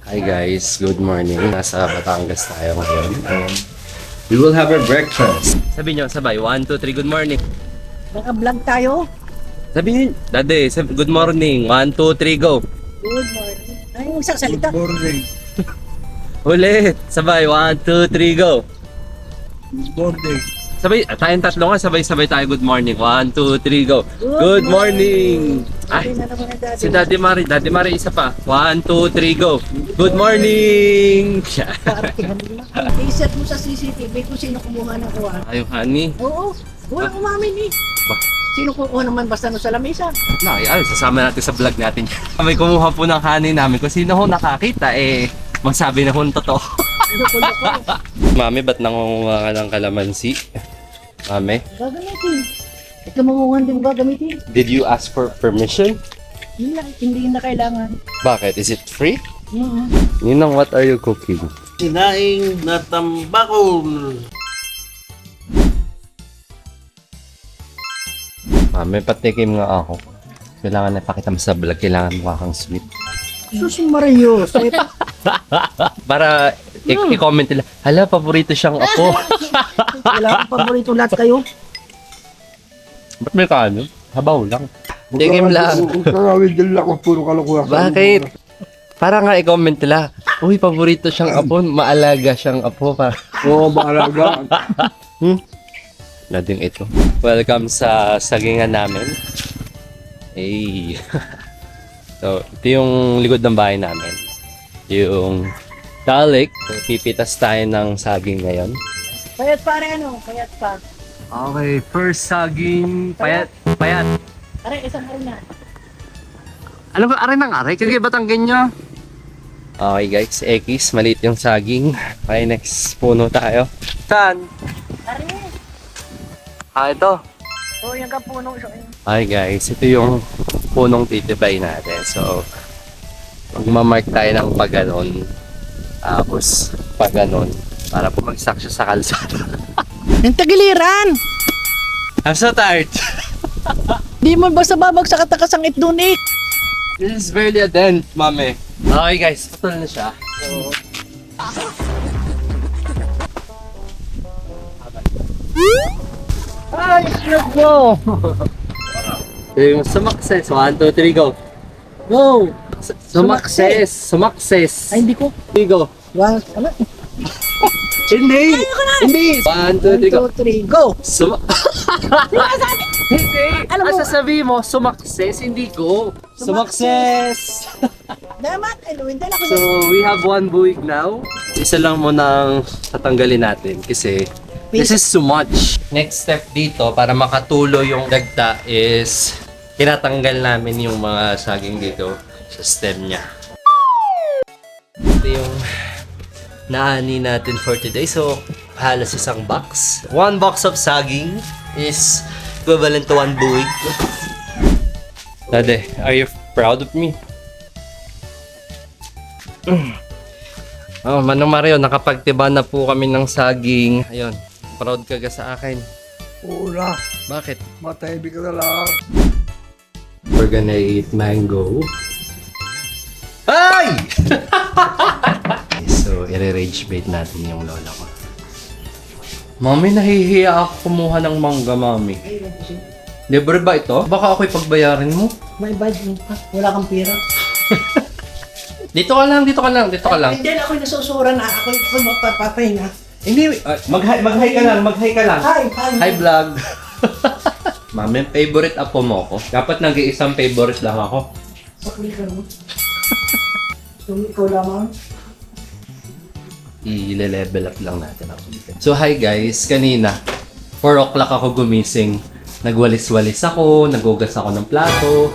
Hi guys, good morning. Nasa Batangas tayo ngayon. We will have our breakfast. Sabi nyo, sabay, 1, 2, 3, good morning. Naka-vlog tayo. Sabi nyo, Daddy, good morning. 1, 2, 3, go. Good morning. Ay, yung isang salita. Good morning. Ulit. Sabay, 1, 2, 3, go. Good morning. Sabay, tayong tatlo nga, sabay-sabay tayo, good morning. 1, 2, 3, go. Good morning. Ay, Sabi na naman ang dati. si Daddy Mari, isa pa. 1, 2, 3, go. Good morning. Paartihan mo lang. I-set mo sa CCTV kung sino kumuha ng kuha. Ayaw, honey. Oo. Walang umamin eh. Ba? Sino kukuha naman basta no sa lamesa? Ay, sasama natin sa vlog natin. May kumuha po ng honey namin. Kung sino ho nakakita, magsabi na ho ng totoo. Loko-loko. Mami, ba't nangunguha ka ng kalamansi? Mami, Gagamitin. Ito mamungan din gagamitin. did you ask for permission? Yun lang. Hindi na kailangan. Bakit? Is it free? Mm-hmm. Ninang, what are you cooking? Sinaing na tambakol. Mami, patikim nga ako. Kailangan na pakita mo sa vlog. Kailangan mukha kang sweet. Sus Mario. Para i-comment nila, hala, paborito siyang ako. Wala akong paborito lahat kayo. Ba't may kano? Habaw lang. Tikim lang. Kung kakawin din ako, puro kalokohan. Bakit? Para nga i-comment nila, uy, paborito siyang apo, maalaga siyang apo. Oo, maalaga. Nading ito. Welcome sa sagingan namin. Hey. So, ito yung likod ng bahay namin. Yung talik. Pipitas tayo ng saging ngayon. Payat pare ano? Payat pa. Okay, first saging. Payat. Are, isang harina. Ano ba? Aray ng aray? Kaya batanggan nyo? Okay guys, X. Maliit yung saging. Okay, next puno tayo. Saan? Are. Ito. Oh, yung kapuno. Hi guys, ito yung punong titibay natin. So, magmamark tayo ng paganon. Tapos, paganon. Para pumagsak siya sa kalsada. Yung tagiliran! I'm so tired. Di mo basta babagsak at nakasangit dun eh. This is barely a dent, mami. Okay guys, putol na siya. So, Ay, snap mo! yung sumakses. 1, 2, 3, go. Go! Sumakses. Ay, hindi ko. Go. Wow, ano? Hindi. Hindi. 1, 2, 3, go. 1, 2, 3, go! Hindi. Alam mo- sasabihin mo, sumakses, hindi go. Sumakses. Damat, hindi ako So, we have one buwig now. Isa lang muna ang tatanggalin natin kasi this is too much. Next step dito para makatulo yung dagta is tinatanggal namin yung mga saging dito sa stem niya. Ito yung naani natin for today. So, halos isang box. One box of saging is equivalent to one buwig. Dade, are you proud of me? Oh, Manong Mario, nakapagtiba na po kami ng saging. Ayun, proud ka ga sa akin. Oo na, Bakit? matahimik ka na lang. We're gonna eat mango. Ay! So, i-rage bait natin yung lola ko. Mami, nahihiya ako kumuha ng mangga, mami. Libre ba ito? Baka ako'y pagbayarin mo. May budget ka. Wala kang pera. Dito ka lang. Hindi, ako'y nasusura na. Ako'y magpapahinga. Hindi, mag-hi ka lang. Hi, vlog. Mami, favorite apo mo ako. Dapat nag-iisang favorite lang ako. Sakli ka mo. Ikaw lamang. I-level up lang natin ako dito. So, hi guys. Kanina, 4 o'clock ako gumising. Nagwalis-walis ako, nagugas ako ng plato.